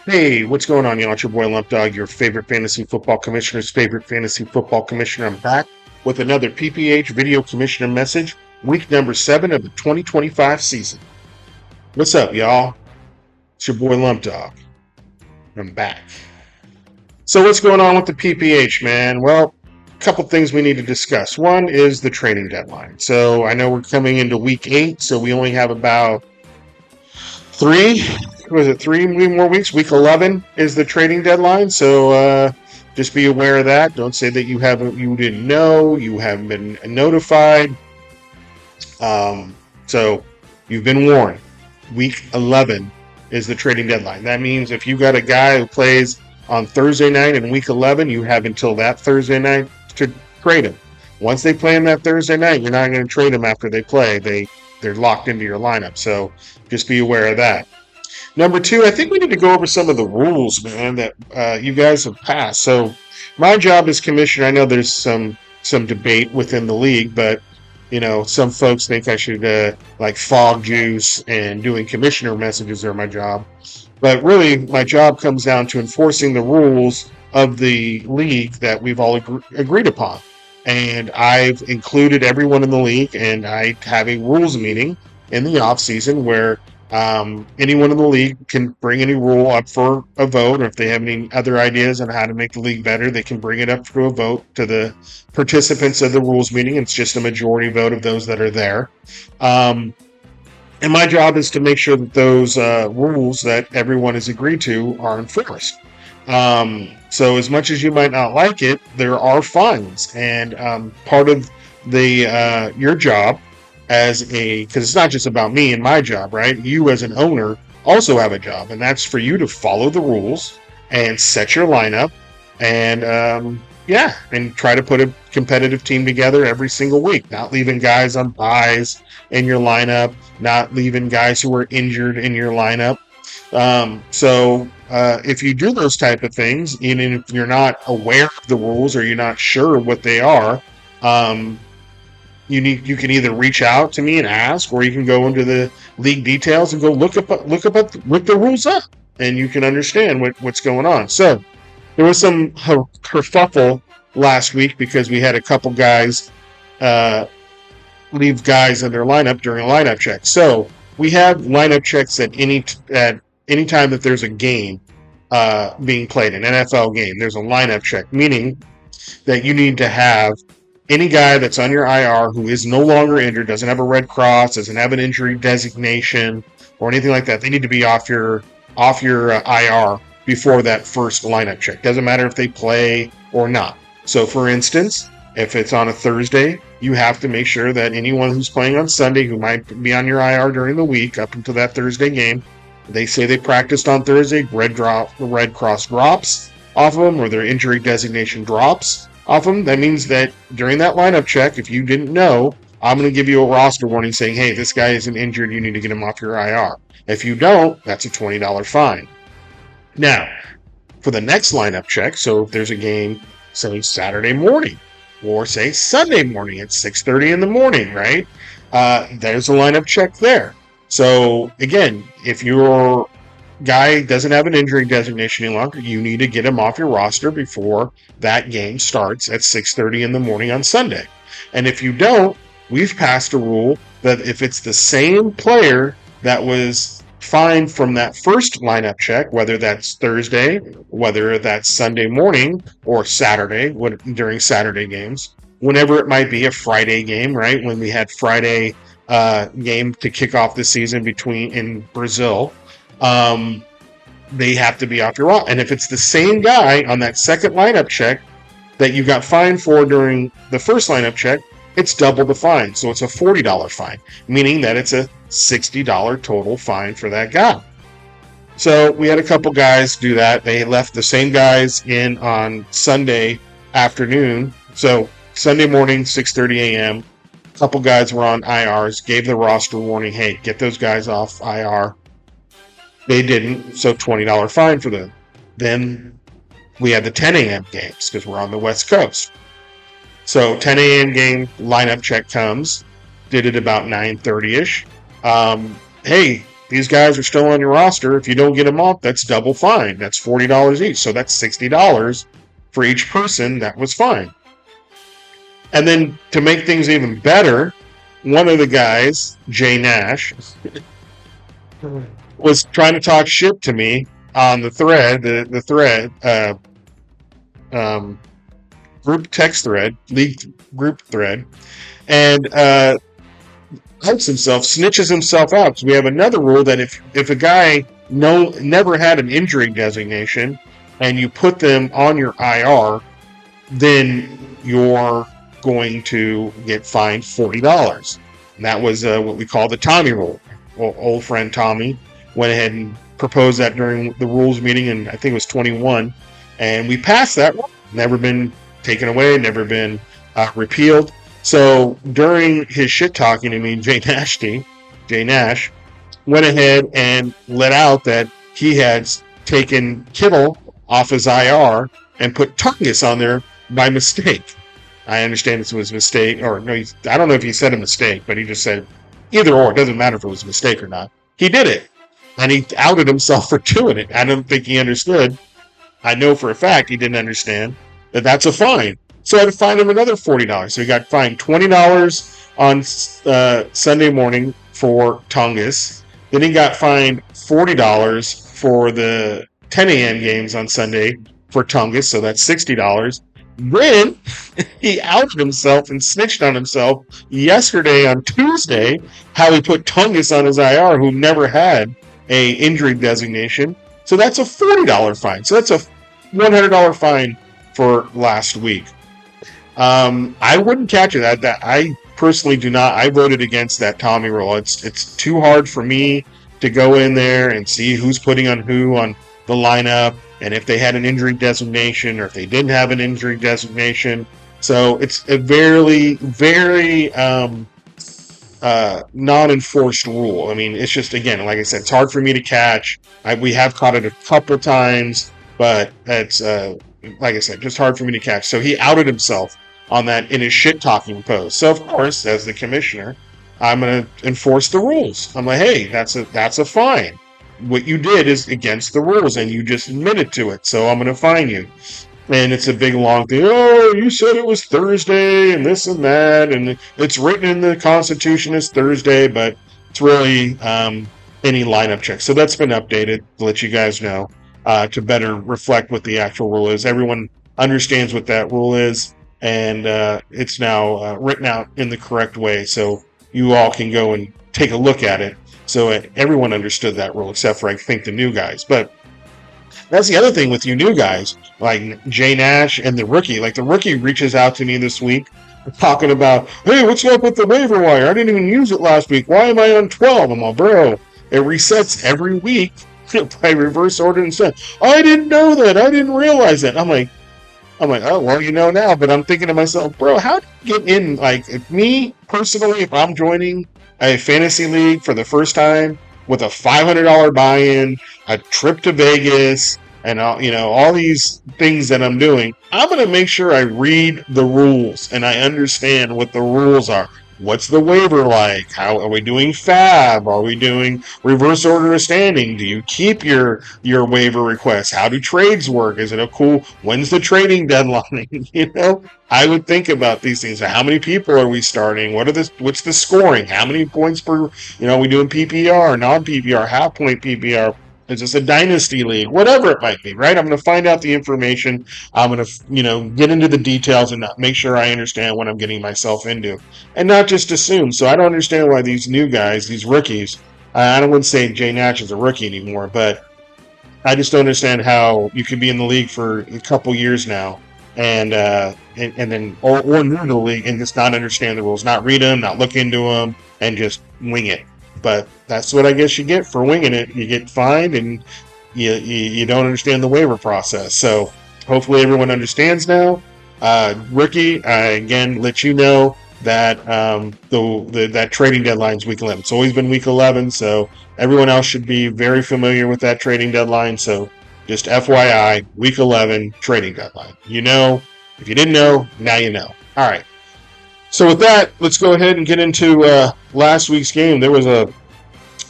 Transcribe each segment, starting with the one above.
Hey, what's going on, y'all? It's your boy Lump Dog, your favorite fantasy football commissioner's favorite fantasy football commissioner. I'm back with another PPH video commissioner message, week number 7 of the 2025 season. What's up, y'all? It's your boy Lump Dog. I'm back. So, what's going on with the PPH, man? Well, a couple things we need to discuss. One is the trading deadline. So, I know we're coming into week 8, so we only have about three was it 3 more weeks? Week 11 is the trading deadline, so just be aware of that. Don't say that you didn't know, you haven't been notified. So you've been warned. Week 11 is the trading deadline. That means if you got a guy who plays on Thursday night in week 11, you have until that Thursday night to trade him. Once they play him that Thursday night, you're not going to trade him after they play. They're locked into your lineup, so just be aware of that. Number two, I think we need to go over some of the rules, man, that you guys have passed. So, my job as commissioner, I know there's some debate within the league, but some folks think I should like fog juice and doing commissioner messages are my job. But really, my job comes down to enforcing the rules of the league that we've all agreed upon. And I've included everyone in the league, and I have a rules meeting in the off season where anyone in the league can bring any rule up for a vote, or if they have any other ideas on how to make the league better, they can bring it up for a vote to the participants of the rules meeting. It's just a majority vote of those that are there. And my job is to make sure that those rules that everyone has agreed to are enforced. So as much as you might not like it, there are fines, and part of the your job because it's not just about me and my job, right? You as an owner also have a job, and that's for you to follow the rules and set your lineup, and and try to put a competitive team together every single week, not leaving guys on buys in your lineup, not leaving guys who are injured in your lineup. So if you do those type of things, even if you're not aware of the rules or you're not sure what they are, you can either reach out to me and ask, or you can go into the league details and go look the rules up, and you can understand what's going on. So there was some kerfuffle last week because we had a couple guys leave guys in their lineup during a lineup check. So we have lineup checks at any time that there's a game being played, an NFL game. There's a lineup check, meaning that you need to have any guy that's on your IR who is no longer injured, doesn't have a red cross, doesn't have an injury designation, or anything like that. They need to be off your IR before that first lineup check. Doesn't matter if they play or not. So, for instance, if it's on a Thursday, you have to make sure that anyone who's playing on Sunday who might be on your IR during the week up until that Thursday game, they say they practiced on Thursday, red cross drops off of them, or their injury designation drops off them. That means that during that lineup check, if you didn't know, I'm going to give you a roster warning saying, hey, this guy isn't injured, you need to get him off your IR. If you don't, that's a $20 fine. Now, for the next lineup check, so if there's a game, say Saturday morning, or say Sunday morning at 6:30 in the morning, right? There's a lineup check there. So again, if your guy doesn't have an injury designation any longer, you need to get him off your roster before that game starts at 6:30 in the morning on Sunday. And if you don't, we've passed a rule that if it's the same player that was fined from that first lineup check, whether that's Thursday, whether that's Sunday morning, or Saturday, during Saturday games, whenever it might be a Friday game, right? When we had Friday game to kick off the season in Brazil, they have to be off your roster. And if it's the same guy on that second lineup check that you got fined for during the first lineup check, it's double the fine. So it's a $40 fine, meaning that it's a $60 total fine for that guy. So we had a couple guys do that. They left the same guys in on Sunday afternoon. So Sunday morning, 6:30 a.m., a couple guys were on IRs, gave the roster warning, hey, get those guys off IR. They didn't, so $20 fine for them. Then we had the 10 a.m. games because we're on the West Coast. So 10 a.m. game lineup check comes, did it about 9:30ish. Hey, these guys are still on your roster. If you don't get them up, that's double fine. That's $40 each. So that's $60 for each person. That was fine. And then to make things even better, one of the guys, Jay Nash, was trying to talk shit to me on the thread, the thread, group text thread, league group thread, and snitches himself out, because we have another rule that if a guy never had an injury designation and you put them on your IR, then you're going to get fined $40. And that was what we call the Tommy rule. Well, old friend Tommy went ahead and proposed that during the rules meeting, and I think it was 21, and we passed that rule. Never been taken away, never been repealed. So during his shit talking to me, Jay Nash went ahead and let out that he had taken Kittle off his IR and put Tungus on there by mistake. I understand this was a mistake, or no, I don't know if he said a mistake, but he just said either or. It doesn't matter if it was a mistake or not. He did it, and he outed himself for doing it. I don't think he understood. I know for a fact he didn't understand that that's a fine. So I had to fine him another $40. So he got fined $20 on Sunday morning for Tungus. Then he got fined $40 for the 10 a.m. games on Sunday for Tungus. So that's $60. Then he outed himself and snitched on himself yesterday on Tuesday how he put Tungus on his IR, who never had a injury designation. So that's a $40 fine. So that's a $100 fine for last week. I wouldn't catch it. I personally do not. I voted against that Tommy rule. It's too hard for me to go in there and see who's putting on who on the lineup, and if they had an injury designation or if they didn't have an injury designation. So it's a very, very non-enforced rule. I mean, it's just, again, like I said, it's hard for me to catch. We have caught it a couple of times, but it's like I said, just hard for me to catch. So he outed himself on that in his shit-talking post. So, of course, as the commissioner, I'm going to enforce the rules. I'm like, hey, that's a fine. What you did is against the rules, and you just admitted to it, so I'm going to fine you. And it's a big, long thing. Oh, you said it was Thursday, and this and that, and it's written in the Constitution as Thursday, but it's really any lineup check. So that's been updated to let you guys know, to better reflect what the actual rule is. Everyone understands what that rule is, and it's now written out in the correct way, so you all can go and take a look at it. So everyone understood that rule, except for, I think, the new guys. But that's the other thing with you new guys, like Jay Nash and the rookie. Like, the rookie reaches out to me this week talking about, hey, what's up with the waiver wire? I didn't even use it last week. Why am I on 12? I'm like, bro, it resets every week by reverse order and send. I didn't know that. I didn't realize that. I'm like, oh, well, you know now. But I'm thinking to myself, bro, how do you get in? Like, if me, personally, if I'm joining a fantasy league for the first time with a $500 buy-in, a trip to Vegas, and all these things that I'm doing, I'm going to make sure I read the rules and I understand what the rules are. What's the waiver like? How are we doing fab? Are we doing reverse order of standing? Do you keep your waiver requests? How do trades work? Is it a cool, when's the trading deadline? I would think about these things. How many people are we starting? What's the scoring? How many points per, are we doing PPR, non-PPR, half point PPR? Is this a dynasty league? Whatever it might be, right? I'm going to find out the information. I'm going to, get into the details and make sure I understand what I'm getting myself into, and not just assume. So I don't understand why these new guys, these rookies, I don't want to say Jay Nash is a rookie anymore, but I just don't understand how you could be in the league for a couple years now and then or new to the league and just not understand the rules, not read them, not look into them, and just wing it. But that's what I guess you get for winging it. You get fined, and you don't understand the waiver process. So hopefully everyone understands now. Rookie, again, let you know that that trading deadline is week 11. It's always been week 11, so everyone else should be very familiar with that trading deadline. So just FYI, week 11 trading deadline. If you didn't know, now you know. All right. So with that, let's go ahead and get into last week's game. There was a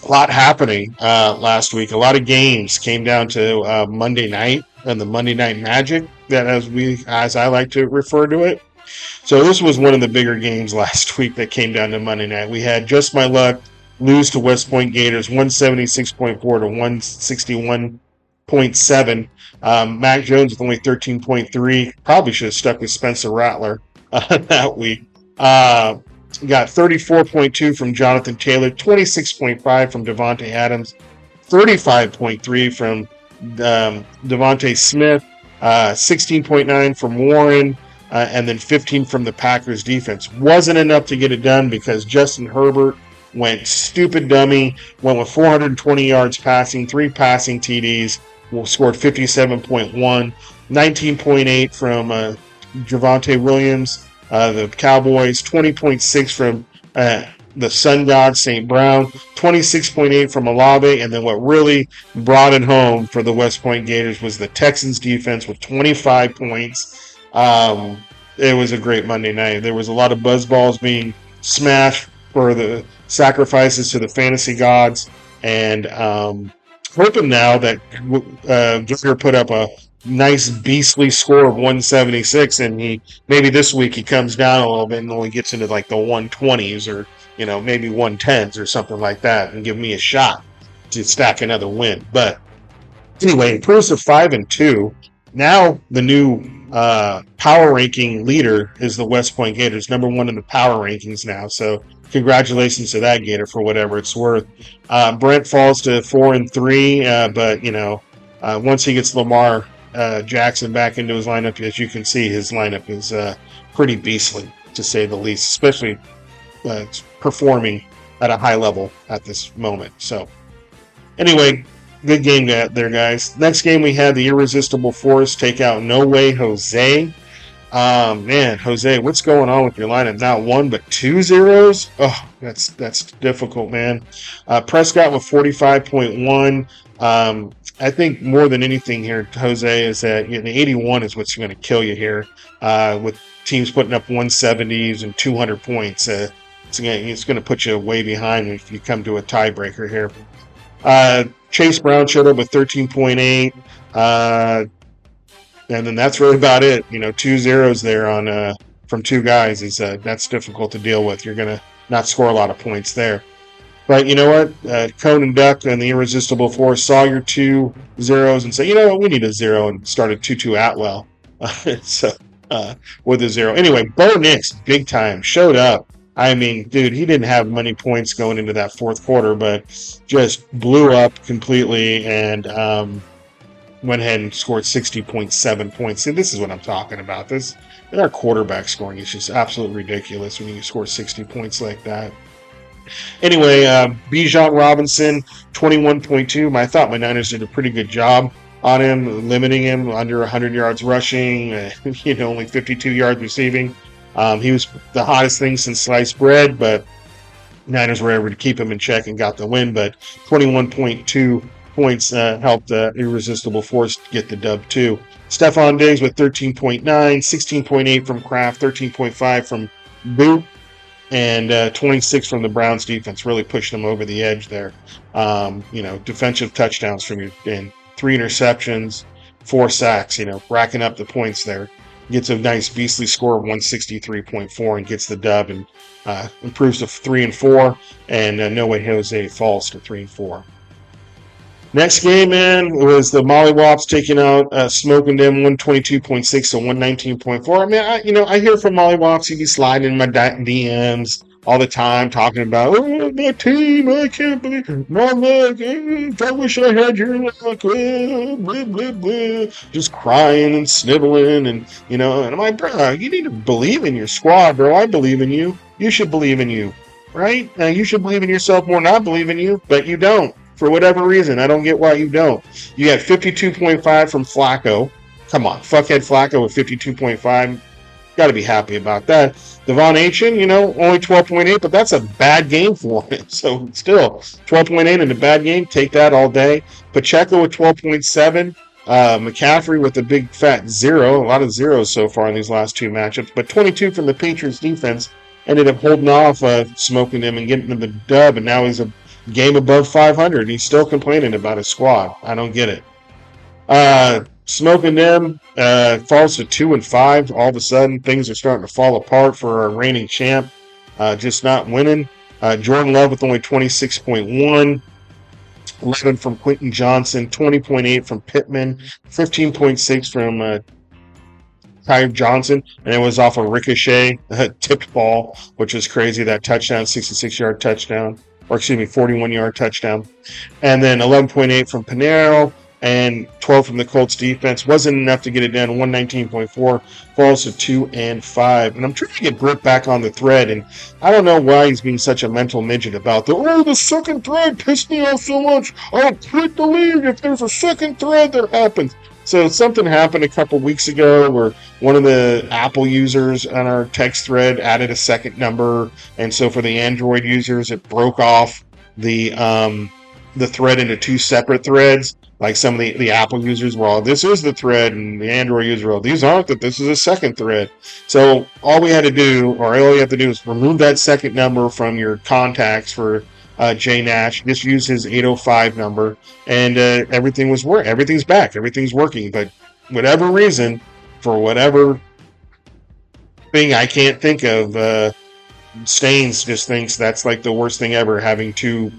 A lot happening last week. A lot of games came down to Monday night and the Monday Night Magic, that as I like to refer to it. So this was one of the bigger games last week that came down to Monday night. We had Just My Luck lose to West Point Gators 176.4 to 161.7. Mac Jones with only 13.3. Probably should have stuck with Spencer Rattler that week. Got 34.2 from Jonathan Taylor, 26.5 from Devontae Adams, 35.3 from Devontae Smith, 16.9 from Warren, and then 15 from the Packers defense. Wasn't enough to get it done because Justin Herbert went stupid dummy, went with 420 yards passing, 3 passing TDs, scored 57.1, 19.8 from Javonte Williams, the Cowboys, 20.6 from the Sun God, St. Brown, 26.8 from Olave, and then what really brought it home for the West Point Gators was the Texans defense with 25 points. It was a great Monday night. There was a lot of buzzballs being smashed for the sacrifices to the fantasy gods, and hoping now that Giger put up a nice beastly score of 176, and maybe this week he comes down a little bit and only gets into like the 120s or maybe 110s or something like that, and give me a shot to stack another win. But anyway, improves to 5-2. Now the new power ranking leader is the West Point Gators, number 1 in the power rankings now. So congratulations to that Gator for whatever it's worth. Brent falls to 4-3, but once he gets Lamar Jackson back into his lineup, as you can see, his lineup is pretty beastly, to say the least, especially performing at a high level at this moment. So anyway, good game there, guys. Next game, we had the Irresistible Force take out No Way Jose. Man, Jose, what's going on with your lineup? Not 1, but 2 zeros? Oh, that's difficult, man. Prescott with 45.1. I think more than anything here, Jose, is that the 81 is what's going to kill you here. With teams putting up 170s and 200 points, it's going to put you way behind if you come to a tiebreaker here. Chase Brown showed up with 13.8, and then that's really about it. 2 zeros there on from 2 guys is that's difficult to deal with. You're going to not score a lot of points there. But you know what? Conan Duck and the Irresistible Force saw your 2 zeros and said, you know what, we need a 0, and started Tutu Atwell so with a 0. Anyway, Bo Nix, big time, showed up. I mean, dude, he didn't have many points going into that fourth quarter, but just blew up completely and went ahead and scored 60.7 points. See, this is what I'm talking about. Our quarterback scoring is just absolutely ridiculous when you score 60 points like that. Anyway, Bijan Robinson, 21.2. I thought my Niners did a pretty good job on him, limiting him under 100 yards rushing, only 52 yards receiving. He was the hottest thing since sliced bread, but Niners were able to keep him in check and got the win. But 21.2 points helped Irresistible Force get the dub too. Stephon Diggs with 13.9, 16.8 from Kraft, 13.5 from Boot, and 26 from the Browns defense. Really pushed them over the edge there. Defensive touchdowns from you, and 3 interceptions, 4 sacks, racking up the points there. Gets a nice beastly score of 163.4 and gets the dub, and improves to 3-4, and No Way Jose falls to 3-4. Next game, man, was the Mollywops taking out Smoking Them 122.6 to 119.4. I mean, I hear from Mollywops, he be sliding in my DMs all the time talking about, oh, my team, I can't believe my luck, I wish I had your luck, blah, blah, blah, just crying and sniveling, and I'm like, bro, you need to believe in your squad, bro. I believe in you. You should believe in you, right? Now, you should believe in yourself more than I believe in you, but you don't. For whatever reason, I don't get why you don't. You had 52.5 from Flacco. Come on, fuckhead Flacco with 52.5. Got to be happy about that. Devon Achane, only 12.8, but that's a bad game for him. So still, 12.8 in a bad game, take that all day. Pacheco with 12.7. McCaffrey with a big fat 0. A lot of zeros so far in these last 2 matchups. But 22 from the Patriots defense ended up holding off Smoking Them and getting them the dub, and now he's game above 500. He's still complaining about his squad. I don't get it. Smoking them falls to 2-5. All of a sudden, things are starting to fall apart for our reigning champ. Just not winning. Jordan Love with only 26.1. 11 from Quentin Johnson, 20.8 from Pittman, 15.6 from Ty Johnson, and it was off a ricochet, tipped ball, which is crazy. That touchdown, 66-yard touchdown, or excuse me, 41-yard touchdown. And then 11.8 from Pinero and 12 from the Colts defense. Wasn't enough to get it down. 119.4 falls to 2-5. And I'm trying to get Britt back on the thread, and I don't know why he's being such a mental midget about the second thread pissed me off so much. I'll quit the league if there's a second thread that happens. So something happened a couple weeks ago where one of the Apple users on our text thread added a second number, and so for the Android users, it broke off the thread into two separate threads. Like some of the Apple users, well, this is the thread, and the Android users, well, these aren't. That this is a second thread. So all we had to do, or all you have to do, is remove that second number from your contacts for Jay Nash. Just use his 805 number, and everything was working. Everything's back. Everything's working. But whatever reason, for whatever thing I can't think of, Staines just thinks that's like the worst thing ever, having two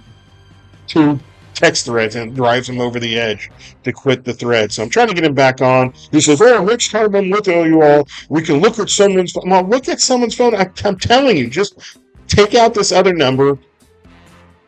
text threads, and drives him over the edge to quit the thread. So I'm trying to get him back on. He says, "Oh, next time I'm with you all, we can look at someone's phone." Well, look at someone's phone. I'm telling you, just take out this other number.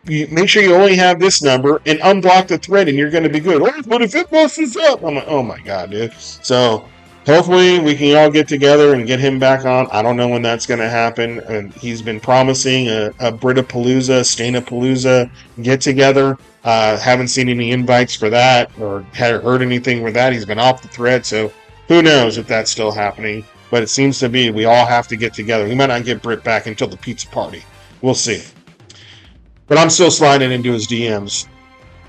You make sure you only have this number and unblock the thread, and you're going to be good. Oh, but if it messes up, I'm like, oh my god, dude. So hopefully we can all get together and get him back on. I don't know when that's going to happen. And he's been promising a Britapalooza, Stainapalooza get together. Haven't seen any invites for that or heard anything for that. He's been off the thread, so who knows if that's still happening. But it seems to be we all have to get together. We might not get Britt back until the pizza party. We'll see. But I'm still sliding into his DMs.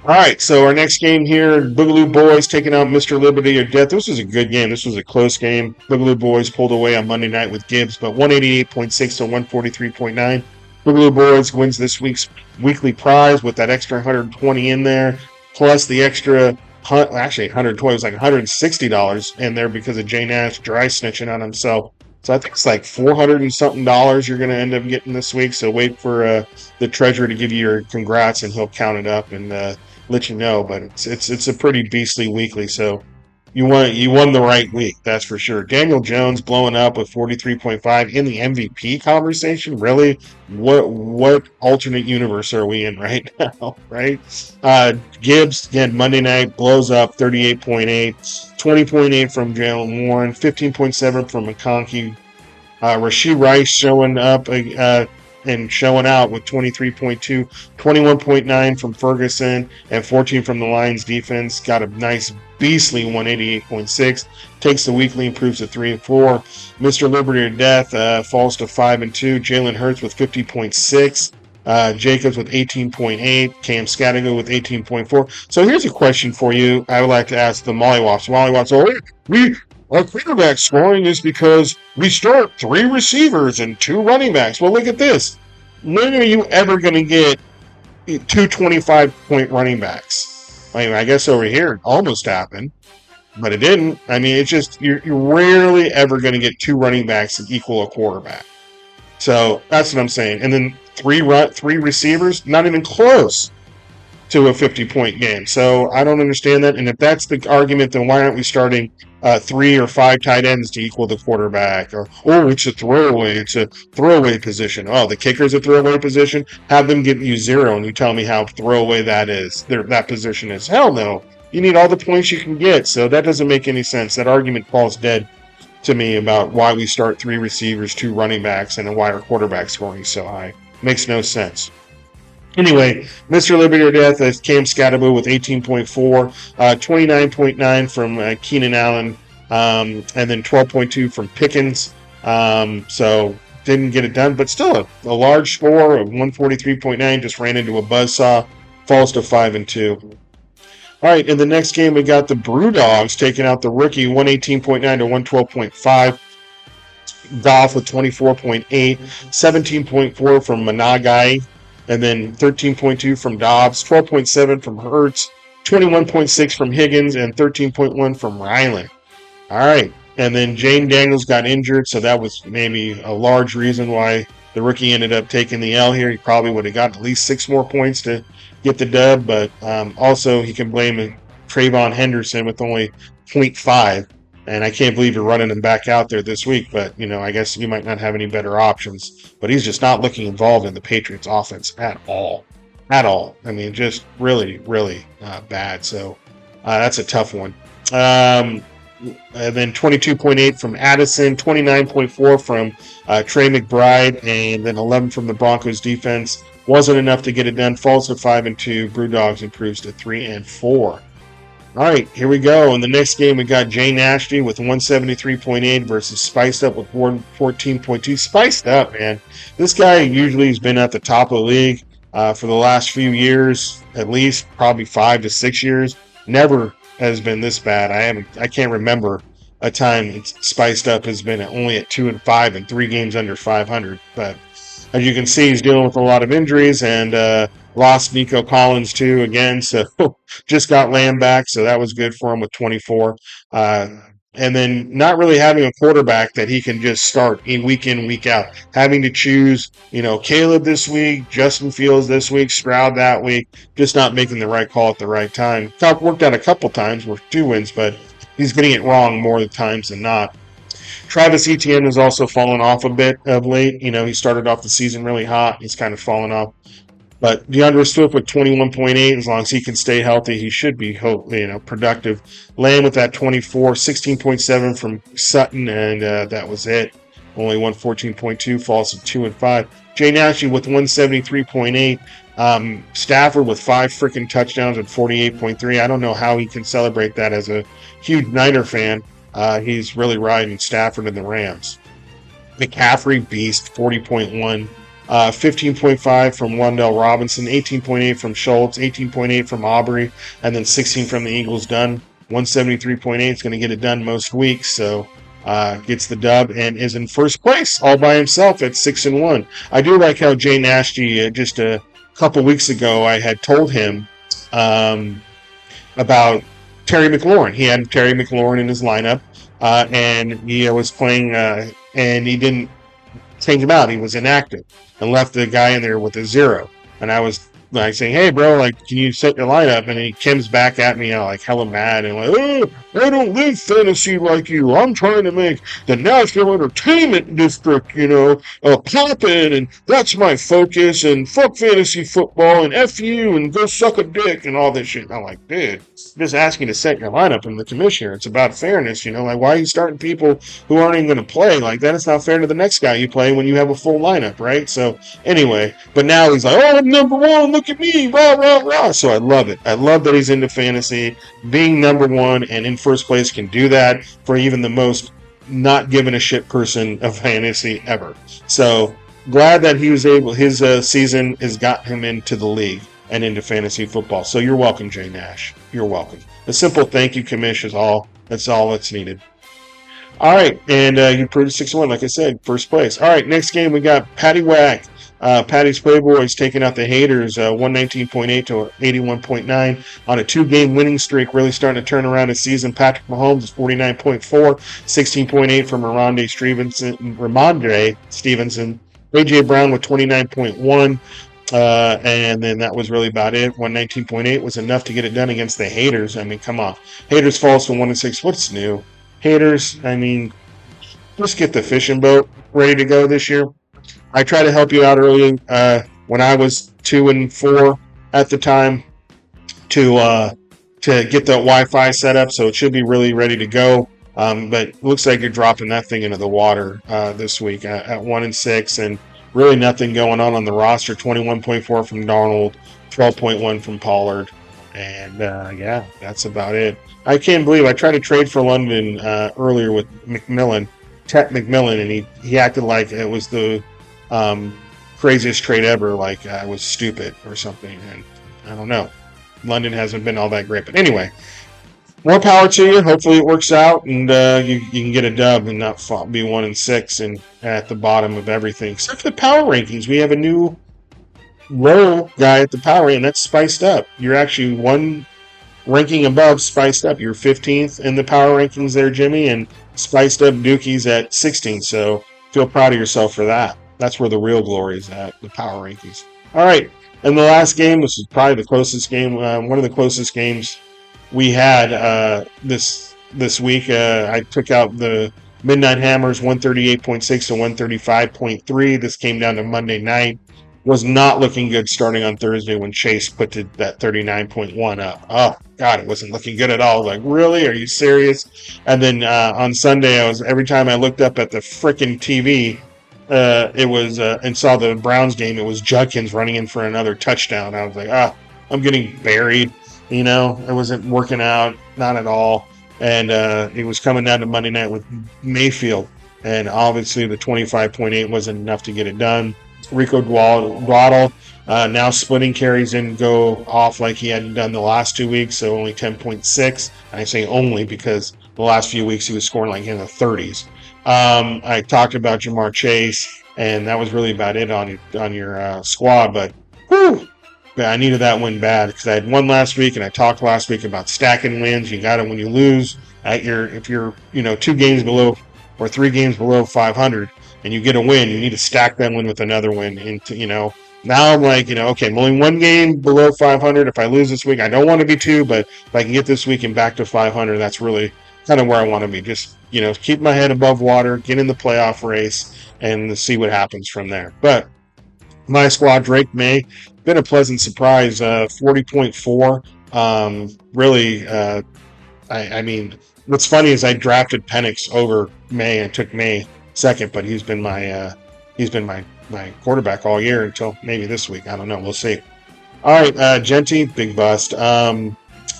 All right, so our next game here, Boogaloo Boys taking out Mr. Liberty or Death. This was a good game. This was a close game. Boogaloo Boys pulled away on Monday night with Gibbs, but 188.6 to 143.9. Boogaloo Boys wins this week's weekly prize with that extra 120 in there, plus the extra, actually 120, it was like $160 in there because of Jay Nash dry snitching on himself. So I think it's like $400 and something you're going to end up getting this week. So wait for the treasurer to give you your congrats, and he'll count it up and let you know. But it's a pretty beastly weekly. So you won the right week, that's for sure. Daniel Jones blowing up with 43.5 in the MVP conversation. Really, what alternate universe are we in right now? Right? Gibbs again Monday night blows up 38.8, 20.8 from Jalen Warren, 15.7 from McConkey. Rashee Rice showing up and showing out with 23.2, 21.9 from Ferguson, and 14 from the Lions defense. Got a nice beastly 188.6. Takes the weekly, improves to 3-4. Mr. Liberty or Death falls to 5-2. Jalen Hurts with 50.6. Jacobs with 18.8. Cam Scattigo with 18.4. So here's a question for you. I would like to ask the Mollywops. Our quarterback scoring is because we start 3 receivers and 2 running backs. Well, look at this. When are you ever going to get 2 25-point running backs? I mean, I guess over here it almost happened, but it didn't. I mean, it's just you're rarely ever going to get 2 running backs that equal a quarterback. So that's what I'm saying. And then 3 receivers, not even close to a 50-point game. So I don't understand that. And if that's the argument, then why aren't we starting 3 or 5 tight ends to equal the quarterback? Or, it's a throwaway. It's a throwaway position. Oh, the kicker's a throwaway position? Have them give you 0, and you tell me how throwaway that is. That position is. Hell no. You need all the points you can get. So that doesn't make any sense. That argument falls dead to me about why we start 3 receivers, 2 running backs, and why our quarterback scoring is so high. Makes no sense. Anyway, Mr. Liberty or Death is Cam Scattibo with 18.4, 29.9 from Keenan Allen, and then 12.2 from Pickens. So didn't get it done, but still a large score of 143.9. Just ran into a buzzsaw. Falls to 5-2. All right, in the next game, we got the Brewdogs taking out the rookie 118.9 to 112.5. Goff with 24.8, 17.4 from Managai. and then 13.2 from Dobbs, 12.7 from Hurts, 21.6 from Higgins, and 13.1 from Ryland. All right. And then Jane Daniels got injured, so that was maybe a large reason why the rookie ended up taking the L here. He probably would have gotten at least 6 more points to get the dub, but also he can blame Trayvon Henderson with only 0.5. And I can't believe you're running him back out there this week, but, I guess you might not have any better options. But he's just not looking involved in the Patriots offense at all. At all. I mean, just really, really bad. So that's a tough one. And then 22.8 from Addison, 29.4 from Trey McBride, and then 11 from the Broncos defense. Wasn't enough to get it done. Falls to 5-2. Brewdogs improves to 3-4. All right, here we go. In the next game, we got Jay Nashty with 173.8 versus Spiced Up with 14.2. Spiced Up, man. This guy usually has been at the top of the league for the last few years, at least probably 5 to 6 years. Never has been this bad. I can't remember a time it's Spiced Up has been only at 2-5 and 3 games under 500. But as you can see, he's dealing with a lot of injuries and lost Nico Collins too again. So just got Lamb back, so that was good for him with 24. And then not really having a quarterback that he can just start week in, week out. Having to choose, Caleb this week, Justin Fields this week, Stroud that week, just not making the right call at the right time. Worked out a couple times with 2 wins, but he's getting it wrong more times than not. Travis Etienne has also fallen off a bit of late. He started off the season really hot. He's kind of fallen off. But DeAndre Swift with 21.8, as long as he can stay healthy, he should be productive. Lamb with that 24, 16.7 from Sutton, and that was it. Only 114.2, falls to 2-5. Jay Nashie with 173.8. Stafford with 5 freaking touchdowns and 48.3. I don't know how he can celebrate that as a huge Niner fan. He's really riding Stafford and the Rams. McCaffrey, beast, 40.1. 15.5 from Wandell Robinson, 18.8 from Schultz, 18.8 from Aubrey, and then 16 from the Eagles done. 173.8 is going to get it done most weeks, so gets the dub and is in first place all by himself at 6-1. I do like how Jay Nashty, just a couple weeks ago, I had told him about Terry McLaurin. He had Terry McLaurin in his lineup, and he was playing, and he didn't change him out. He was inactive and left the guy in there with a 0. And I was saying, hey, bro, can you set your lineup? And he comes back at me, hella mad and oh, I don't live fantasy like you. I'm trying to make the National Entertainment District, poppin', and that's my focus, and fuck fantasy football, and F you, and go suck a dick, and all this shit. And I'm like, dude, I'm just asking to set your lineup in the commissioner. It's about fairness, why are you starting people who aren't even going to play? That is not fair to the next guy you play when you have a full lineup, right? So, anyway, but now he's like, oh, I'm number 1, look at me, rah, rah, rah. So I love it. I love that he's into fantasy. Being number 1 and in first place can do that for even the most not giving a shit person of fantasy ever. So glad that he was able, his season has got him into the league and into fantasy football. So you're welcome, Jay Nash. You're welcome. A simple thank you, Commish, is all. That's all that's needed. All right, and you proved 6-1, like I said, first place. All right, next game we got Patty Whack. Patty's Playboys taking out the haters, 119.8 to 81.9 on a 2-game winning streak, really starting to turn around his season. Patrick Mahomes is 49.4, 16.8 from Ramondre Stevenson. A.J. Brown with 29.1, and then that was really about it. 119.8 was enough to get it done against the haters. I mean, come on. Haters falls to 1-6. What's new? Haters, I mean, just get the fishing boat ready to go this year. I tried to help you out early when I was 2-4 at the time to get the Wi-Fi set up, so it should be really ready to go. But it looks like you're dropping that thing into the water this week at 1-6, and really nothing going on the roster. 21.4 from Darnold, 12.1 from Pollard, and yeah, that's about it. I can't believe I tried to trade for London earlier with Tet McMillan, and he acted like it was the craziest trade ever, like I was stupid or something, and I don't know. London hasn't been all that great, but anyway, more power to you. Hopefully it works out, and you can get a dub and not be 1-6 and at the bottom of everything. Except for the power rankings, we have a new low guy at the power rank, and that's spiced up. You're actually one ranking above spiced up. You're 15th in the power rankings there, Jimmy, and spiced up Dookie's at 16th. So feel proud of yourself for that. That's where the real glory is at, the power rankings. All right. And the last game, this is probably the closest game, one of the closest games we had this week. I took out the Midnight Hammers 138.6 to 135.3. This came down to Monday night. Was not looking good starting on Thursday when Chase put that 39.1 up. Oh, God, it wasn't looking good at all. Like, really? Are you serious? And then on Sunday, every time I looked up at the freaking TV, it was and saw the Browns game, it was Judkins running in for another touchdown. I was like, I'm getting buried. It wasn't working out, not at all. And it was coming down to Monday night with Mayfield. And obviously the 25.8 wasn't enough to get it done. Rico Dwaddle now splitting carries didn't go off like he hadn't done the last 2 weeks, so only 10.6. I say only because the last few weeks he was scoring like in the 30s. I talked about Jamar Chase, and that was really about it on your squad. But whew, I needed that win bad because I had one last week, and I talked last week about stacking wins. You got it when you lose. If you're 2 games below or 3 games below 500. And you get a win, you need to stack that win with another win. Now I'm like, okay, I'm only 1 game below 500. If I lose this week, I don't want to be 2, but if I can get this week and back to 500, that's really kind of where I want to be. Just, keep my head above water, get in the playoff race, and see what happens from there. But my squad, Drake May, been a pleasant surprise. 40.4. Really, I mean, what's funny is I drafted Penix over May and took May second, but he's been my quarterback all year until maybe this week. I don't know. We'll see. All right, Genty, big bust.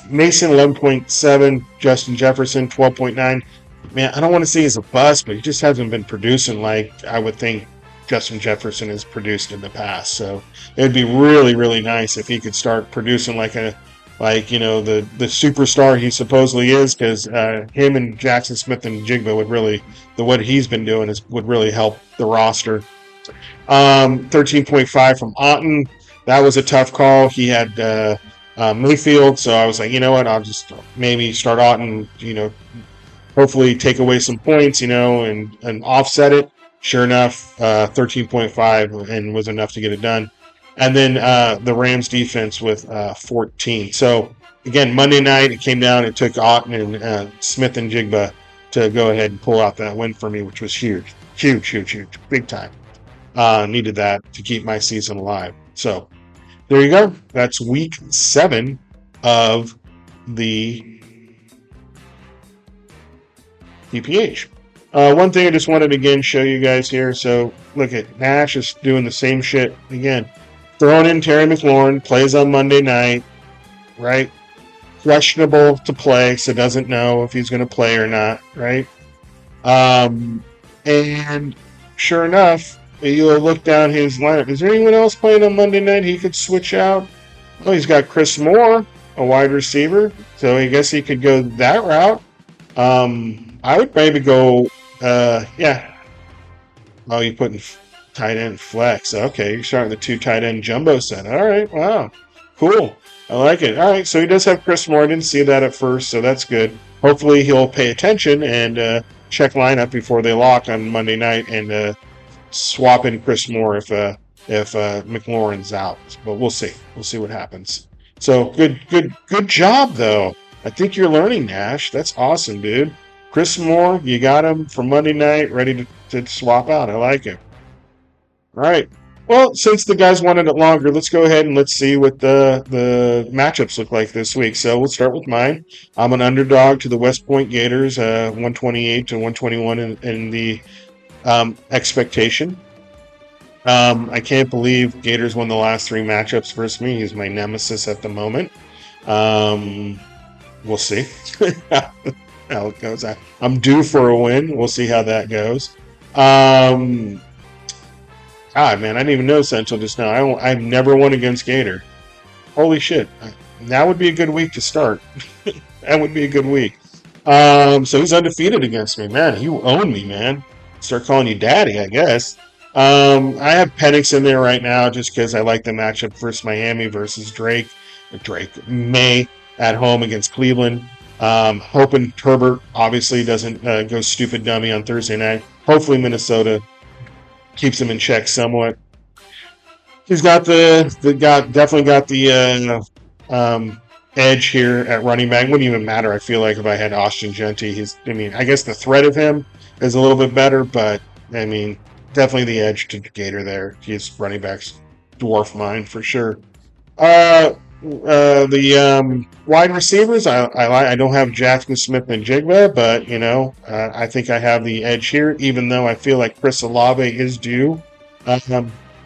Mason 11.7, Justin Jefferson 12.9. Man, I don't want to say he's a bust, but he just hasn't been producing like I would think Justin Jefferson has produced in the past. So it would be really, really nice if he could start producing like the superstar he supposedly is, because him and Jackson Smith and Jigba would really, what he's been doing would really help the roster. 13.5 from Otten. That was a tough call. He had Mayfield, so I was like, you know what, I'll just maybe start Otten, hopefully take away some points, and offset it. Sure enough, 13.5 and was enough to get it done. And then the Rams defense with 14. So, again, Monday night, it came down. It took Otten and Smith and Jigba to go ahead and pull out that win for me, which was huge. Huge, huge, huge. Big time. Needed that to keep my season alive. So, there you go. That's week 7 of the PPH. One thing I just wanted to again show you guys here. So, look at Nash is doing the same shit again. Throwing in Terry McLaurin, plays on Monday night, right? Questionable to play, so doesn't know if he's going to play or not, right? And sure enough, you'll look down his lineup. Is there anyone else playing on Monday night he could switch out? Oh, he's got Chris Moore, a wide receiver, so I guess he could go that route. I would maybe go, yeah. Oh, you put in tight end flex. Okay, you're starting the 2 tight end jumbo set. All right, wow, cool. I like it. All right, so he does have Chris Moore. I didn't see that at first, so that's good. Hopefully he'll pay attention and check lineup before they lock on Monday night and swap in Chris Moore if McLaurin's out. But we'll see. We'll see what happens. So good job though. I think you're learning, Nash. That's awesome, dude. Chris Moore, you got him for Monday night, ready to swap out. I like it. All right. Well, since the guys wanted it longer, let's go ahead and let's see what the matchups look like this week. So we'll start with mine. I'm an underdog to the West Point Gators, 128 to 121 in the expectation. I can't believe Gators won the last 3 matchups versus me. He's my nemesis at the moment. We'll see how it goes. I'm due for a win. We'll see how that goes. God, man, I didn't even notice that until just now. I've never won against Gator. Holy shit. That would be a good week to start. That would be a good week. So he's undefeated against me. Man, you own me, man. Start calling you daddy, I guess. I have Penix in there right now just because I like the matchup versus Miami versus May at home against Cleveland. Hoping Herbert obviously doesn't go stupid dummy on Thursday night. Hopefully Minnesota keeps him in check somewhat. He's got definitely got the edge here at running back. Wouldn't even matter. I feel like if I had Austin Gentry, I guess the threat of him is a little bit better, but I mean, definitely the edge to Gator there. His running backs dwarf mine for sure. The wide receivers, I don't have Jackson Smith and Jigba, but I think I have the edge here, even though I feel like Chris Olave is due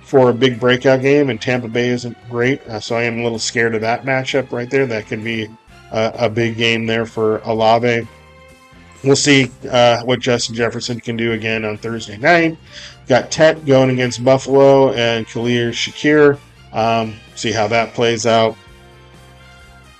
for a big breakout game, and Tampa Bay isn't great, so I am a little scared of that matchup right there. That could be a big game there for Olave. We'll see what Justin Jefferson can do again on Thursday night. Got Tet going against Buffalo and Khalil Shakir. See how that plays out.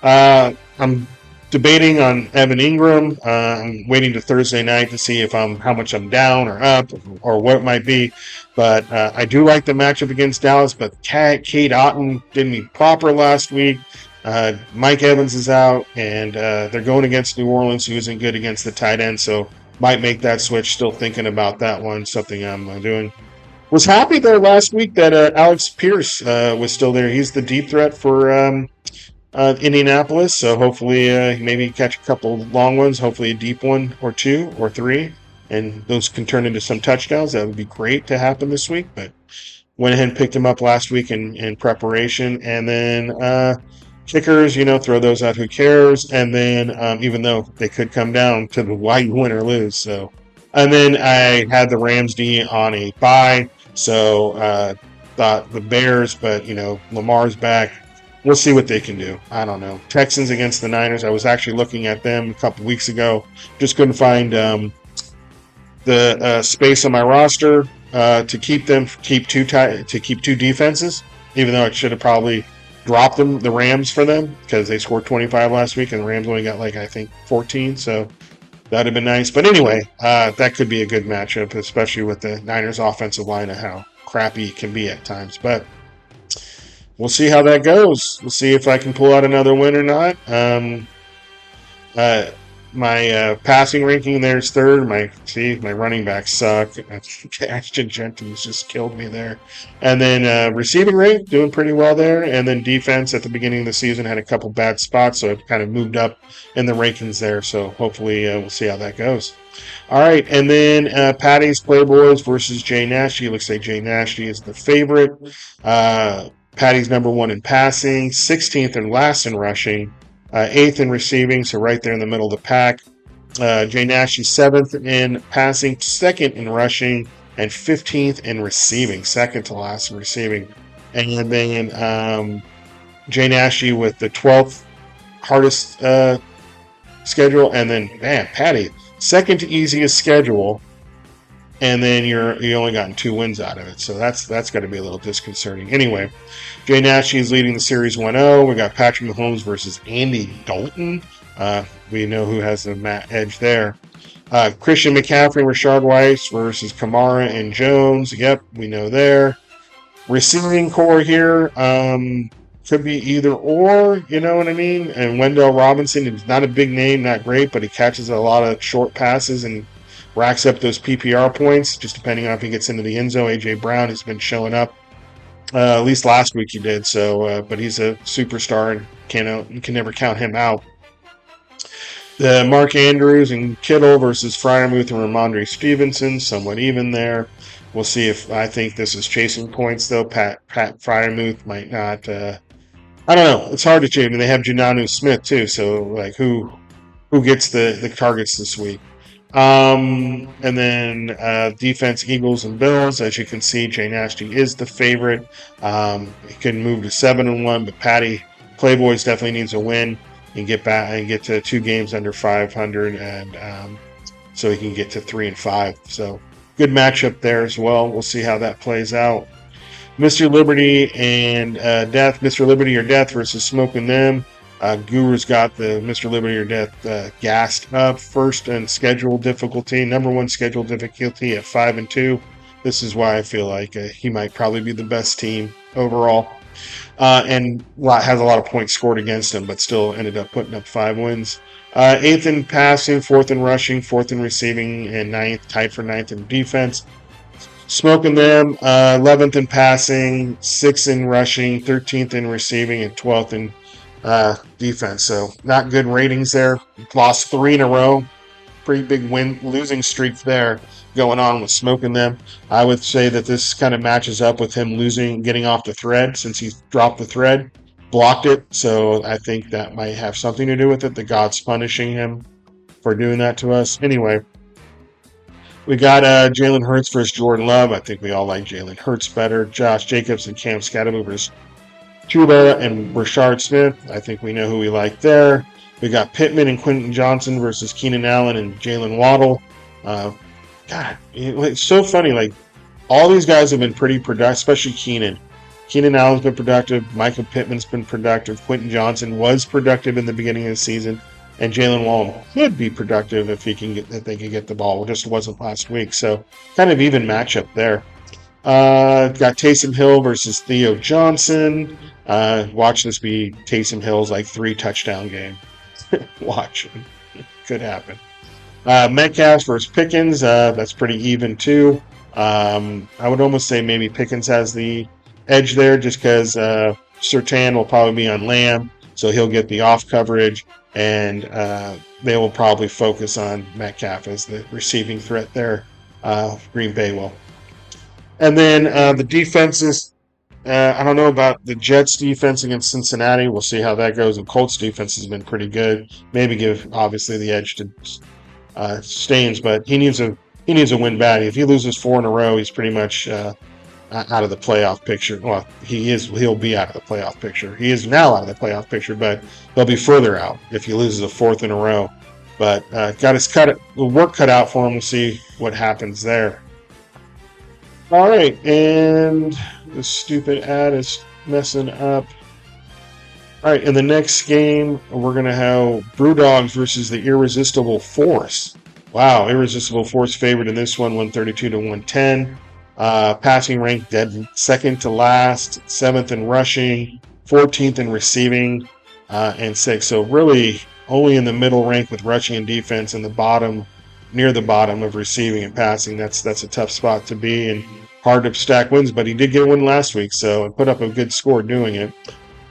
I'm debating on Evan Ingram. I'm waiting to Thursday night to see if how much I'm down or up or what it might be. But I do like the matchup against Dallas. But Cade Otton didn't be proper last week. Mike Evans is out, and they're going against New Orleans, who isn't good against the tight end. So might make that switch. Still thinking about that one. Something I'm doing. Was happy there last week that Alex Pierce was still there. He's the deep threat for Indianapolis, so hopefully maybe catch a couple long ones, hopefully a deep one or two or three, and those can turn into some touchdowns. That would be great to happen this week, but went ahead and picked him up last week in preparation. And then kickers, throw those out, who cares? And then even though they could come down to the why you win or lose. So, and then I had the Rams D on a bye, so thought the Bears, but Lamar's back. We'll see what they can do. I don't know. Texans against the Niners. I was actually looking at them a couple weeks ago. Just couldn't find the space on my roster to keep two defenses. Even though I should have probably dropped the Rams for them because they scored 25 last week and the Rams only got I think 14. So that'd have been nice. But anyway, that could be a good matchup, especially with the Niners offensive line and how crappy it can be at times. But we'll see how that goes. We'll see if I can pull out another win or not. My passing ranking there's third. My running backs suck. Ashton Jenkins just killed me there. And then receiving rank, doing pretty well there. And then defense at the beginning of the season had a couple bad spots, so it kind of moved up in the rankings there. So hopefully we'll see how that goes. All right, and then Patty's Playboys versus Jay Nasty. It looks like Jay Nasty is the favorite. Patty's number one in passing, 16th and last in rushing, 8th in receiving, so right there in the middle of the pack. Jay Nash is 7th in passing, 2nd in rushing, and 15th in receiving, 2nd to last in receiving. And then Jay Nash with the 12th hardest schedule, and then, man, Patty, 2nd easiest schedule, and then you only gotten 2 wins out of it. So that's got to be a little disconcerting. Anyway, Jay Nash is leading the series 1-0. We got Patrick Mahomes versus Andy Dalton. We know who has the edge there. Christian McCaffrey, Rashard Weiss versus Kamara and Jones. Yep, we know there. Receiving core here could be either or, you know what I mean? And Wendell Robinson is not a big name, not great, but he catches a lot of short passes and racks up those PPR points, just depending on if he gets into the end zone. A.J. Brown has been showing up. At least last week he did. So, but he's a superstar and you can never count him out. The Mark Andrews and Kittle versus Freiermuth and Ramondre Stevenson, somewhat even there. We'll see if I think this is chasing points though. Pat Freiermuth might not. I don't know. It's hard to change. I mean, they have Jonnu Smith too. So who gets the targets this week? And then defense, Eagles and Bills. As you can see, Jay Nasty is the favorite. He can move to 7-1, but Patty Playboys definitely needs a win and get back and get to 2 games under 500, and so he can get to 3-5. So good matchup there as well. We'll see how that plays out. Mr. Liberty and Death. Mr. Liberty or Death versus Smoking Them. Guru's got the Mr. Liberty or Death gassed up first in schedule difficulty. Number 1 schedule difficulty at 5-2. this is why I feel like he might probably be the best team overall. And has a lot of points scored against him, but still ended up putting up 5 wins. 8th in passing, 4th in rushing, 4th in receiving, and 9th, tied for 9th in defense. Smoking them, 11th in passing, 6th in rushing, 13th in receiving, and 12th in defense. So not good ratings there. Lost 3 in a row. Pretty big losing streak there going on with smoking them. I would say that this kind of matches up with him getting off the thread since he dropped the thread, blocked it. So I think that might have something to do with it. The gods punishing him for doing that to us. Anyway, we got Jalen Hurts versus Jordan Love. I think we all like Jalen Hurts better. Josh Jacobs and Cam Scatterbo versus Chuba and Rashard Smith. I think we know who we like there. We got Pittman and Quentin Johnson versus Keenan Allen and Jalen Waddle. God, it's so funny. Like, all these guys have been pretty productive, especially Keenan. Keenan Allen's been productive. Michael Pittman's been productive. Quentin Johnson was productive in the beginning of the season. And Jalen Waddle could be productive if they can get the ball. It just wasn't last week. So, kind of even matchup there. Got Taysom Hill versus Theo Johnson. Watch this be Taysom Hill's like 3 touchdown game. Watch. Could happen. Metcalf versus Pickens. That's pretty even too. I would almost say maybe Pickens has the edge there just because Surtain will probably be on Lamb, so he'll get the off coverage, and they will probably focus on Metcalf as the receiving threat there. Green Bay will. And then the defenses. I don't know about the Jets defense against Cincinnati. We'll see how that goes. The Colts defense has been pretty good. Maybe give obviously the edge to Staines, but he needs a win bad. If he loses 4 in a row, he's pretty much out of the playoff picture. Well, he'll be out of the playoff picture. He is now out of the playoff picture, but he'll be further out if he loses a 4th in a row. But got his work cut out for him. We'll see what happens there. All right, and this stupid ad is messing up. All right, in the next game, we're going to have Brewdogs versus the Irresistible Force. Wow, Irresistible Force favored in this one, 132 to 110. Passing rank dead second to last, 7th in rushing, 14th in receiving, and 6th. So really only in the middle rank with rushing and defense, and near the bottom of receiving and passing. That's a tough spot to be and hard to stack wins, but he did get a win last week, so put up a good score doing it.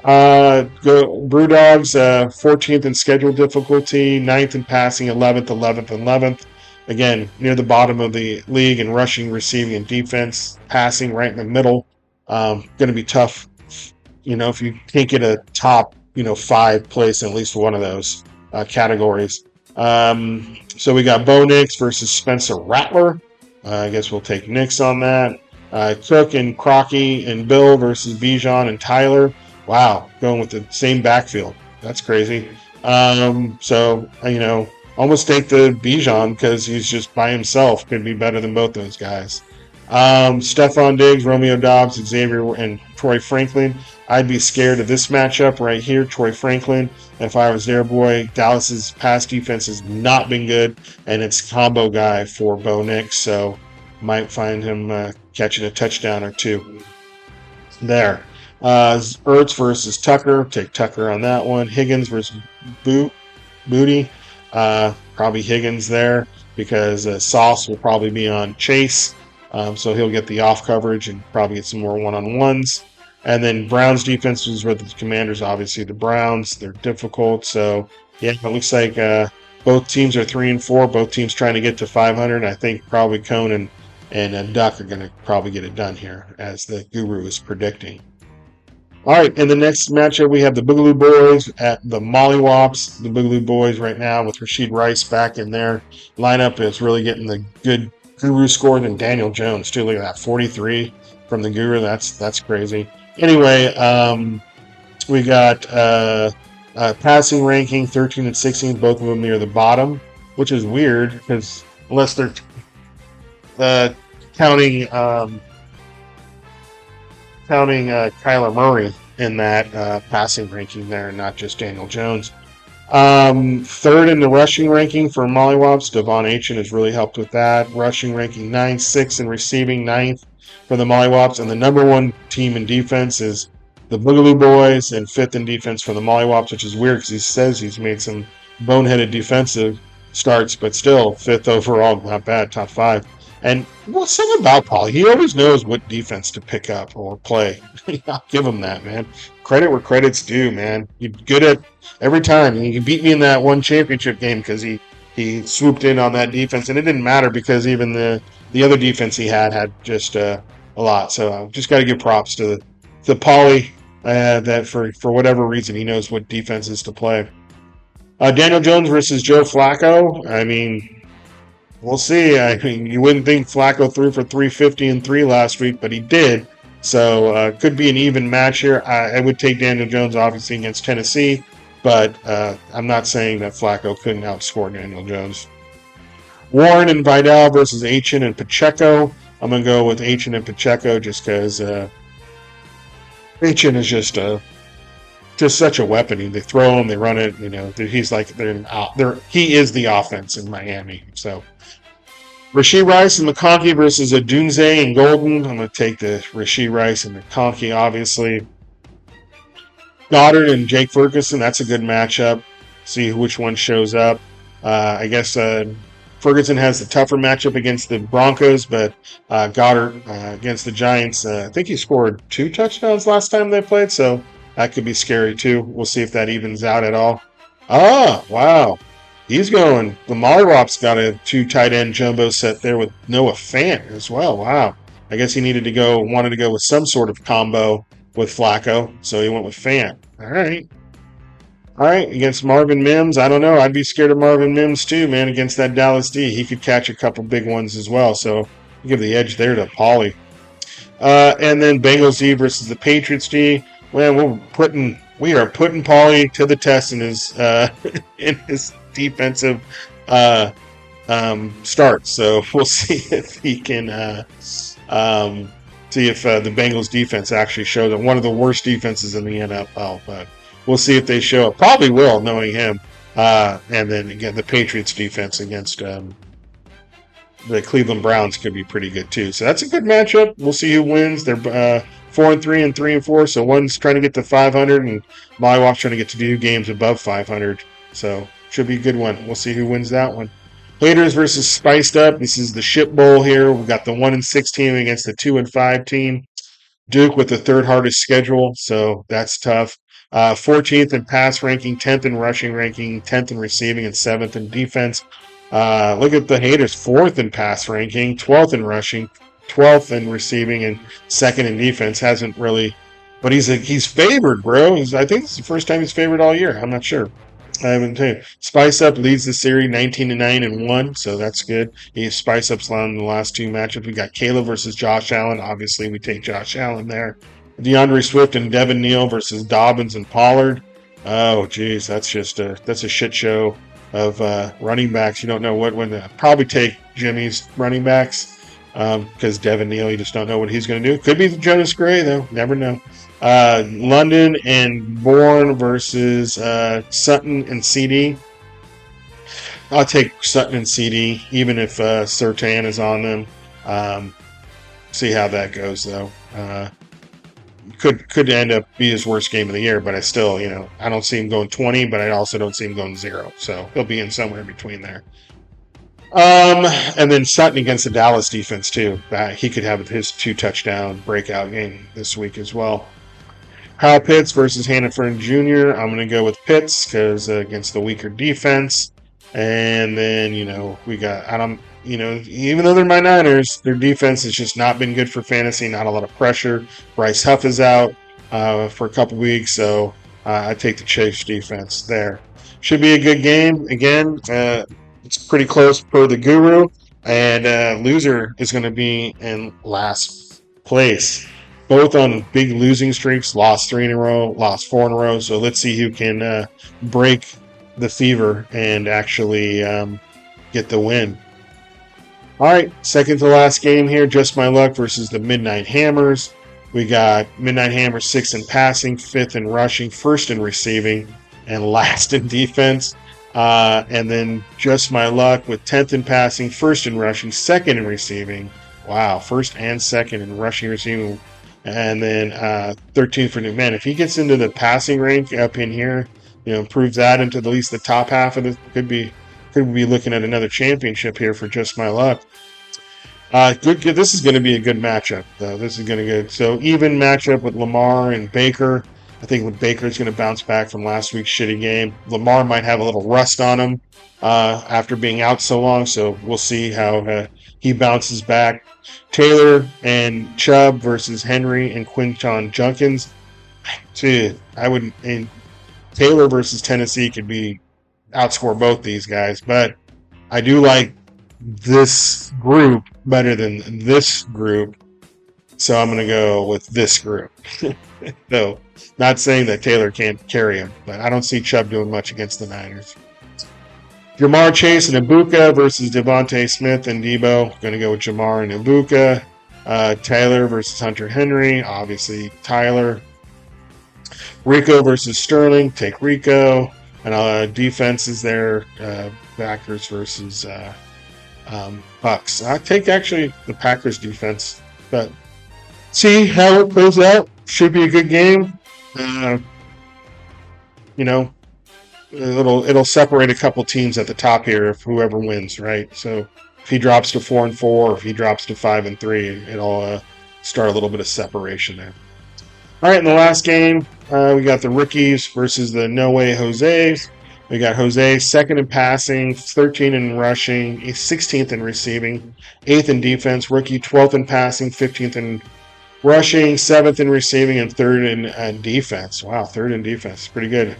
Brewdogs, 14th in schedule difficulty, 9th in passing, 11th. Again, near the bottom of the league in rushing, receiving, and defense. Passing right in the middle. Going to be tough, if you can't get a top, 5 place in at least one of those categories. So we got Bo Nix versus Spencer Rattler. I guess we'll take Nix on that. Cook and Crocky and Bill versus Bijan and Tyler. Wow, going with the same backfield. That's crazy. So, almost take the Bijan because he's just by himself. Could be better than both those guys. Stephon Diggs, Romeo Doubs, Xavier, and Troy Franklin. I'd be scared of this matchup right here, Troy Franklin. If I was their boy, Dallas's pass defense has not been good, and it's combo guy for Bo Nix, so might find him catching a touchdown or 2 there. Ertz versus Tucker. Take Tucker on that one. Higgins versus Booty. Probably Higgins there because Sauce will probably be on Chase. So he'll get the off coverage and probably get some more one-on-ones. And then Browns defense is with the Commanders, obviously the Browns. They're difficult. So, yeah, it looks like both teams are 3-4. Both teams trying to get to 500. I think probably Cone and Duck are going to probably get it done here, as the Guru is predicting. All right, in the next matchup, we have the Boogaloo Boys at the Mollywops. The Boogaloo Boys right now with Rashid Rice back in their lineup is really getting the good Guru score than Daniel Jones, too. Look at that, 43 from the Guru. That's crazy. Anyway, we got passing ranking, 13 and 16, both of them near the bottom, which is weird because unless they're counting Kyler Murray in that passing ranking there, not just Daniel Jones. Third in the rushing ranking for Mollywops. Devon Aitchen has really helped with that. Rushing ranking 9th, 6th in receiving, 9th for the Mollywops. And the number one team in defense is the Boogaloo Boys, and 5th in defense for the Mollywops, which is weird because he says he's made some boneheaded defensive starts, but still 5th overall, not bad, top 5. And well, something about Paul, he always knows what defense to pick up or play. I'll give him that, man. Credit where credit's due, man. You're good at every time. He beat me in that one championship game because he swooped in on that defense, and it didn't matter because even the other defense he had just a lot. So I just got to give props to Pauly that for whatever reason he knows what defenses to play. Daniel Jones versus Joe Flacco. I mean, we'll see. I mean, you wouldn't think Flacco threw for 350 and 3 last week, but he did. So could be an even match here. I would take Daniel Jones obviously against Tennessee, but I'm not saying that Flacco couldn't outscore Daniel Jones. Warren and Vidal versus Aitchen and Pacheco. I'm going to go with Aitchen and Pacheco just because Aitchen is just such a weapon. They throw him, they run it. You know, he's like he is the offense in Miami. So Rashee Rice and McConkey versus Adunze and Golden. I'm going to take the Rashee Rice and McConkey, obviously. Goddard and Jake Ferguson. That's a good matchup. See which one shows up. I guess Ferguson has the tougher matchup against the Broncos, but Goddard against the Giants. I think he scored 2 touchdowns last time they played, so that could be scary too. We'll see if that evens out at all. Oh, wow. He's going. The Mollywops got a 2 tight end jumbo set there with Noah Fant as well. Wow. I guess he wanted to go with some sort of combo with Flacco, so he went with Fant. All right. All right, against Marvin Mims, I don't know. I'd be scared of Marvin Mims too, man, against that Dallas D. He could catch a couple big ones as well, so give the edge there to Pauly. And then Bengals D versus the Patriots D. Well, we are putting Pauly to the test in his in his defensive start. So we'll see if he can see if the Bengals defense actually shows up. One of the worst defenses in the NFL, but we'll see if they show up. Probably will, knowing him. And then again, the Patriots defense against the Cleveland Browns could be pretty good too. So that's a good matchup. We'll see who wins. They're 4-3 and 3-4. So one's trying to get to 500, and Mollywops trying to get to 2 games above 500. So should be a good one. We'll see who wins that one. Haters versus Spiced Up. This is the Ship Bowl here. We've got the 1-6 team against the 2-5 team. Duke with the 3rd hardest schedule, so that's tough. 14th in pass ranking, 10th in rushing ranking, 10th in receiving, and 7th in defense. Look at the Haters, 4th in pass ranking, 12th in rushing, 12th in receiving, and 2nd in defense. Hasn't really, but he's favored, bro. I think it's the first time he's favored all year. I'm not sure. I haven't tell you. Spice Up leads the series 19-9 and 1, so that's good. Spice Up's on the last 2 matchups. We got Caleb versus Josh Allen. Obviously, we take Josh Allen there. DeAndre Swift and Devin Neal versus Dobbins and Pollard. Oh, geez, that's a shit show of running backs. You don't know what when to probably take Jimmy's running backs because Devin Neal, you just don't know what he's going to do. Could be Jonas Gray though. Never know. London and Bourne versus Sutton and CD. I'll take Sutton and CD, even if Surtain is on them. See how that goes, though. Could end up be his worst game of the year, but I still, I don't see him going 20, but I also don't see him going 0. So he'll be in somewhere in between there. And then Sutton against the Dallas defense too. He could have his 2 touchdown breakout game this week as well. Kyle Pitts versus Hannaford Jr. I'm going to go with Pitts because against the weaker defense. And then, we got, even though they're my Niners, their defense has just not been good for fantasy, not a lot of pressure. Bryce Huff is out for a couple weeks, so I take the Chiefs defense there. Should be a good game. Again, it's pretty close per the guru, and loser is going to be in last place. Both on big losing streaks, lost 3 in a row, lost 4 in a row. So let's see who can break the fever and actually get the win. All right, second to last game here, Just My Luck versus the Midnight Hammers. We got Midnight Hammers 6th in passing, 5th in rushing, 1st in receiving. and last in defense. And then Just My Luck with 10th in passing, first in rushing, second in receiving. Wow, first and second in rushing, receiving, and then 13th for New Man. If he gets into the passing rank up in here, improves that into at least the top half of it, could be looking at another championship here for Just My Luck. Good. This is going to be a good matchup, though. This is going to go so even matchup with Lamar and Baker. I think Baker's going to bounce back from last week's shitty game. Lamar might have a little rust on him after being out so long, so we'll see how he bounces back. Taylor and Chubb versus Henry and Quinton Junkins. Dude, I would. And Taylor versus Tennessee could be outscore both these guys, but I do like this group better than this group, so I'm going to go with this group. So, not saying that Taylor can't carry him, but I don't see Chubb doing much against the Niners. Jamar Chase and Ibuka versus Devontae Smith and Debo. Going to go with Jamar and Ibuka. Taylor versus Hunter Henry. Obviously, Tyler. Rico versus Sterling. Take Rico. And defenses there. Packers versus Bucks. I'll take actually the Packers defense, but see how it plays out. Should be a good game. It'll separate a couple teams at the top here if whoever wins, right? So if he drops to 4-4, or if he drops to 5-3, it'll start a little bit of separation there. All right, in the last game, we got the rookies versus the No Way Jose's. We got Jose, second in passing, 13 in rushing, 16th in receiving, 8th in defense. Rookie, 12th in passing, 15th in rushing, 7th in receiving, and 3rd in defense. Wow, 3rd in defense. Pretty good.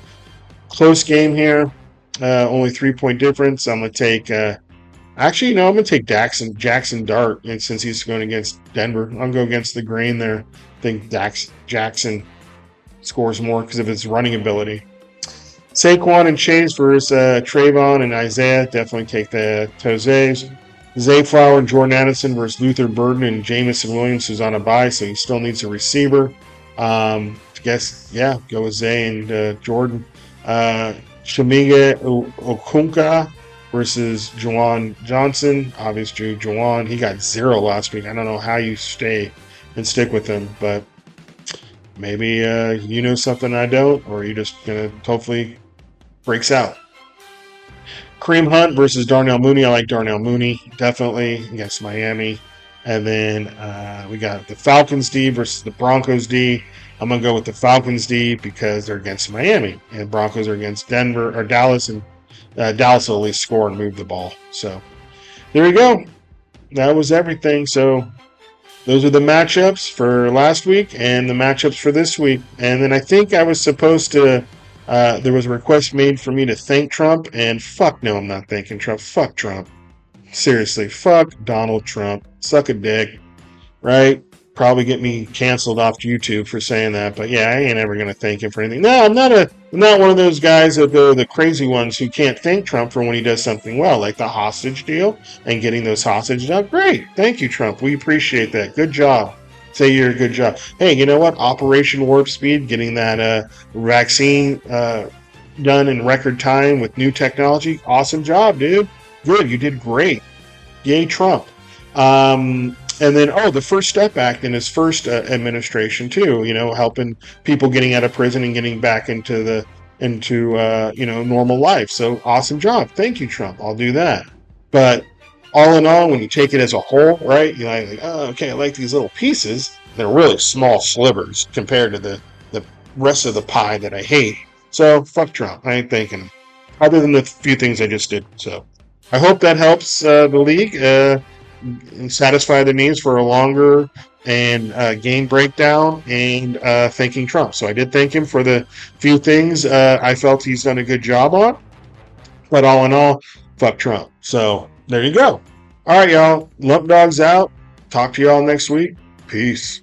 Close game here. Only 3-point difference. I'm going to take... I'm going to take Jackson Dart, and since he's going against Denver. I'll go against the grain there. I think Jackson scores more because of his running ability. Saquon and Chase versus Trayvon and Isaiah. Definitely take the Jose's. Zay Flower and Jordan Addison versus Luther Burden and Jamison Williams, who's on a bye, so he still needs a receiver. Go with Zay and Jordan. Shamiga Okunka versus Juwan Johnson. Obviously, Juwan, he got 0 last week. I don't know how you stay and stick with him, but maybe you know something I don't, or you're just going to hopefully breaks out. Kareem Hunt versus Darnell Mooney. I like Darnell Mooney, definitely, against Miami. And then we got the Falcons D versus the Broncos D. I'm going to go with the Falcons D because they're against Miami. And Broncos are against Denver or Dallas. And Dallas will at least score and move the ball. So there you go. That was everything. So those are the matchups for last week and the matchups for this week. And then I think I was supposed to... there was a request made for me to thank Trump, and fuck no, I'm not thanking Trump. Fuck Trump. Seriously, fuck Donald Trump. Suck a dick, right? Probably get me canceled off YouTube for saying that, but yeah, I ain't ever gonna thank him for anything. No, I'm not one of those guys that are the crazy ones who can't thank Trump for when he does something well, like the hostage deal and getting those hostages out. Great, thank you, Trump. We appreciate that. Good job. Say you're a good job. Hey, you know what? Operation Warp Speed, getting that vaccine done in record time with new technology. Awesome job, dude. Good. You did great. Yay, Trump. And then, the First Step Act in his first administration, too, helping people getting out of prison and getting back into normal life. So awesome job. Thank you, Trump. I'll do that. But all in all, when you take it as a whole, right, you're like, oh, okay, I like these little pieces. They're really small slivers compared to the rest of the pie that I hate. So, fuck Trump. I ain't thanking him. Other than the few things I just did. So, I hope that helps the league and satisfy the needs for a longer and game breakdown and thanking Trump. So, I did thank him for the few things I felt he's done a good job on. But all in all, fuck Trump. So, there you go. All right, y'all. Lump Dogs out. Talk to y'all next week. Peace.